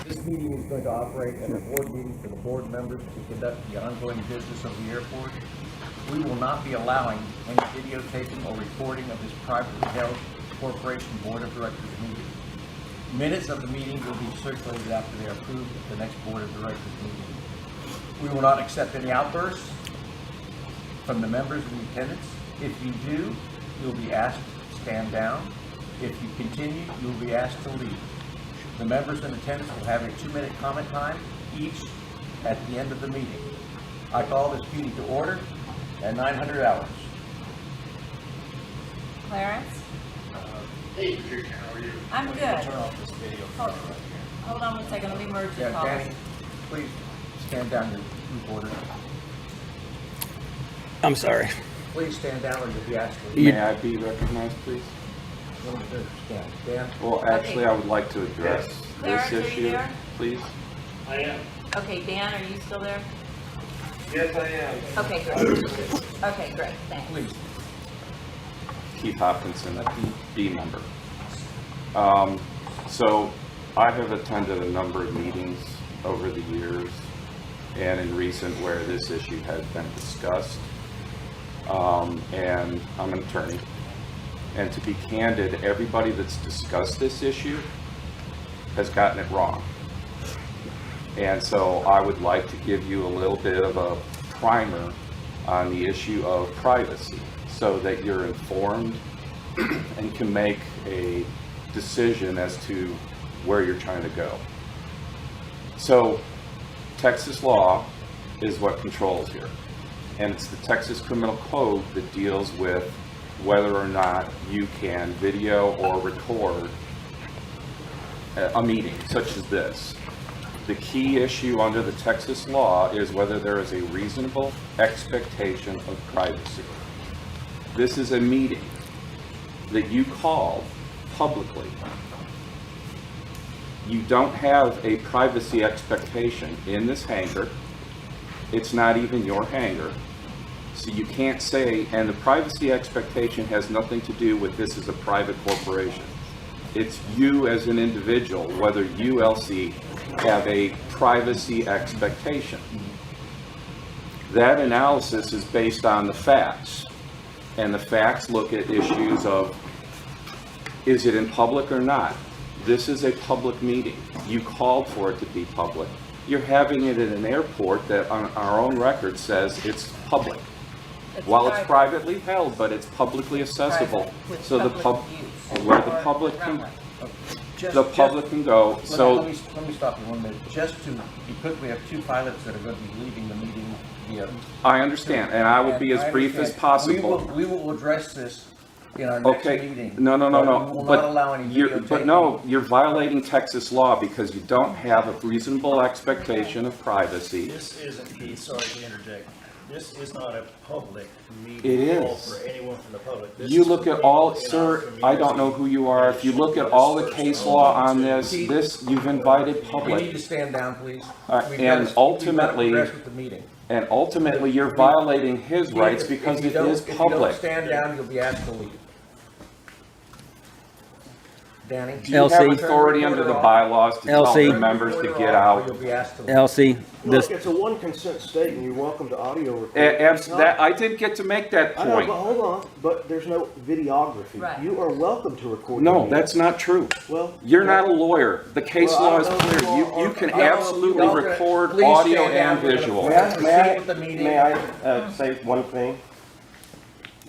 This meeting is going to operate as a board meeting for the board members to conduct the ongoing business of the airport. We will not be allowing any videotaping or recording of this privately held corporation board of directors meeting. Minutes of the meeting will be circulated after they are approved at the next board of directors meeting. We will not accept any outbursts from the members and the attendants. If you do, you'll be asked to stand down. If you continue, you will be asked to leave. The members and attendants will have a 2-minute comment time each at the end of the meeting. I call this meeting to order at 900 hours. Clarence? Hey, Patricia, how are you? I'm good. Turn off this video. Hold on one second, let me merge the Yeah, calls. Danny, please stand down, your reporter. I'm sorry. Please stand down or you'll be asked to leave. May I be recognized, please? Stand. Dan? Well, actually, I would like to address Clarence, this are you issue, there? please. I am. Okay, Dan, are you still there? Yes, I am. Okay, great. Okay, great, thanks. Please. Keith Hopkinson, B member. So I have attended a number of meetings over the years and in recent where this issue has been discussed. And I'm an attorney. And to be candid, everybody that's discussed this issue has gotten it wrong. And so I would like to give you a little bit of a primer on the issue of privacy so that you're informed and can make a decision as to where you're trying to go. So Texas law is what controls here. And it's the Texas Penal Code that deals with whether or not you can video or record a meeting such as this. The key issue under the Texas law is whether there is a reasonable expectation of privacy. This is a meeting that you called publicly. You don't have a privacy expectation in this hangar. It's not even your hangar. So you can't say, and the privacy expectation has nothing to do with this as a private corporation. It's you as an individual, whether you, LC, have a privacy expectation. That analysis is based on the facts. And the facts look at issues of, is it in public or not? This is a public meeting. You called for it to be public. You're having it at an airport that on our own record says it's public. While it's privately held, but it's publicly accessible. So the where the public can, can go. So let me stop you 1 minute. Because we have two pilots that are going to be leaving the meeting via. I understand, and I will be as brief as possible. We will address this in our next meeting. No. We will not allow any videotaping. You're violating Texas law because you don't have a reasonable expectation of privacy. This isn't, Keith, sorry to interject. This is not a public meeting. It is. For anyone from the public. This You is look for at all, people in sir, our I don't know who you are. If you look at all the case law on this, you've invited We need public. to stand down, please. And We've got to ultimately- progress with the meeting. And ultimately, you're violating his rights because it is If you don't public. stand down, you'll be asked to leave. Danny? Do you have LC. authority under the bylaws to tell LC. the members to get Or out? you'll be asked to leave. LC, Look, it's a one consent state and you're welcome to audio record. I didn't get to make that I know, point. but hold on, but there's no videography. Right. You are welcome to record. No, your that's not true. Well, You're not a lawyer. The case Well, law I is don't know clear. who you You are. can I don't know if absolutely y'all record please audio stand down. and We're gonna visual. proceed with the meeting. May I say one thing?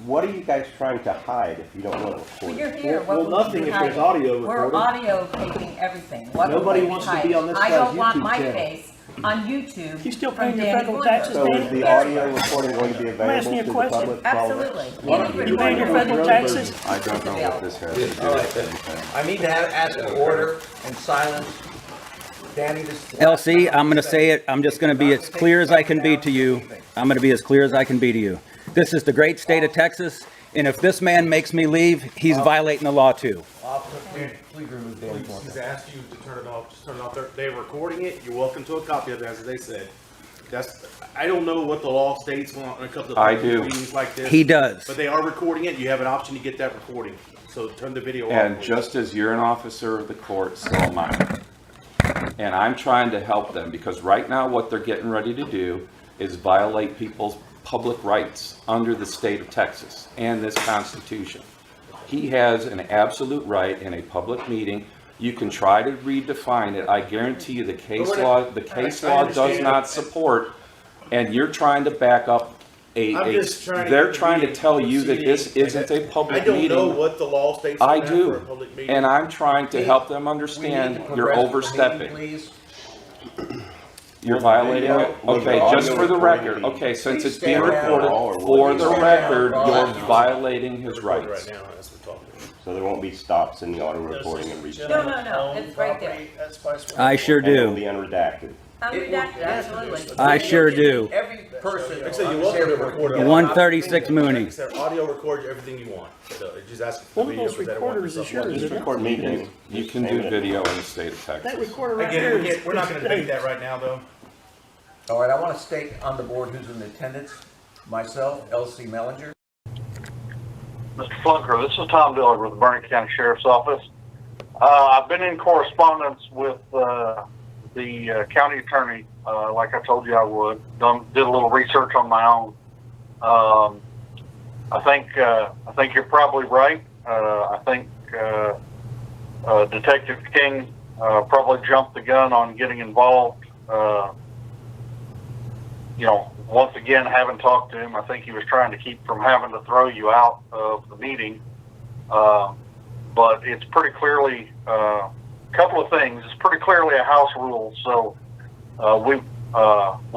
What are you guys trying to hide if you don't want to Well, record you're it? here. Well, What would nothing you if be there's hiding? audio We're recorded. audio taping everything. What Nobody would we wants to be hide? on this I guy's don't want YouTube my channel. face on YouTube. You still from paying your Danny federal Boyner. taxes, So Danny? is the Yes. audio recording going to be I'm asking available you a to the question. public? to all of us? Absolutely. You paying your federal taxes? I don't know what this has to do with anything. I need to ask for order and silence. Danny, this is. LC, I'm going to say it. I'm just going to be as clear as I can be to you. I'm going to be as clear as I can be to you. This is the great state of Texas, and if this man makes me leave, he's violating the law too. Officer, please remove Danny He's Boyner. asked you to turn it off, just turn it off. They're recording it, you're welcome to a copy of it, as they said. I don't know what the law states when it comes to I do. meetings like this. He does. But they are recording it, you have an option to get that recording, so turn the video off. And just as you're an officer of the court, so am I. And I'm trying to help them because right now what they're getting ready to do is violate people's public rights under the state of Texas and this Constitution. He has an absolute right in a public meeting. You can try to redefine it. I guarantee you the case law does not support, and you're trying to back up they're trying to tell you that this isn't a public meeting. I don't know what the law states I for do, a public meeting. and I'm trying to help them We need understand to you're progress the overstepping. meeting, please. You're violating it? Okay, just for the record, okay, since it's being recorded, for the record, you're violating his Right rights. now, as we're talking. So there won't be stops in the auto recording and reach. No, it's right there. I sure And it'll do. be unredacted. Unredacted, absolutely. I sure do. Every person. Like I said, you're welcome to record it. 136 Mooney. Like I said, audio record everything you want. So just ask for One of video those for that. I want recorders is yours, something. Just record meetings. You can do video in the state of That Texas. recorder right Again, there. we're not gonna debate that right now, though. All right, I want to state on the board who's in attendance. Myself, L.C. Mellinger. Mr. Flunker, this is Tom Dillard with the Burnet County Sheriff's Office. I've been in correspondence with the county attorney, like I told you I would. Did a little research on my own. I think you're probably right. I think Detective King probably jumped the gun on getting involved. Once again, having talked to him, I think he was trying to keep from having to throw you out of the meeting. But it's pretty clearly a couple of things. It's pretty clearly a house rule, so we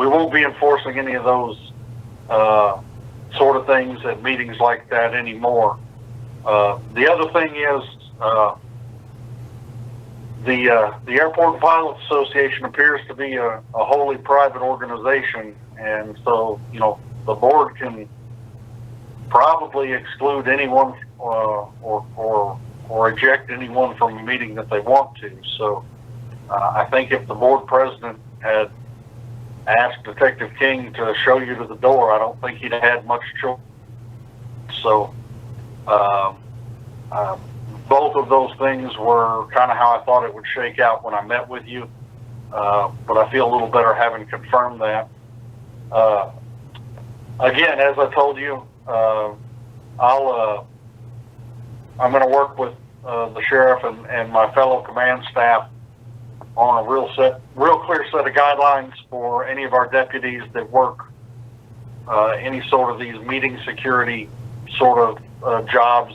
won't be enforcing any of those sort of things at meetings like that anymore. The other thing is the Airport and Pilots Association appears to be a wholly private organization, and so the board can probably exclude anyone or eject anyone from a meeting that they want to. So I think if the board president had asked Detective King to show you to the door, I don't think he'd have had much choice. So both of those things were kind of how I thought it would shake out when I met with you, but I feel a little better having confirmed that. Again, as I told you, I'm going to work with the sheriff and my fellow command staff on a real clear set of guidelines for any of our deputies that work any sort of these meeting security sort of jobs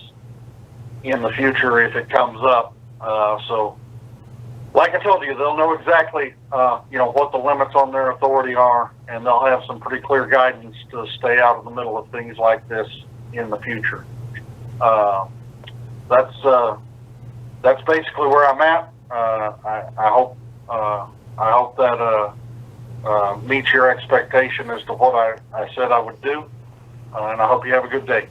in the future if it comes up. So, like I told you, they'll know exactly what the limits on their authority are, and they'll have some pretty clear guidance to stay out of the middle of things like this in the future. That's basically where I'm at. I hope that meets your expectation as to what I said I would do, and I hope you have a good day.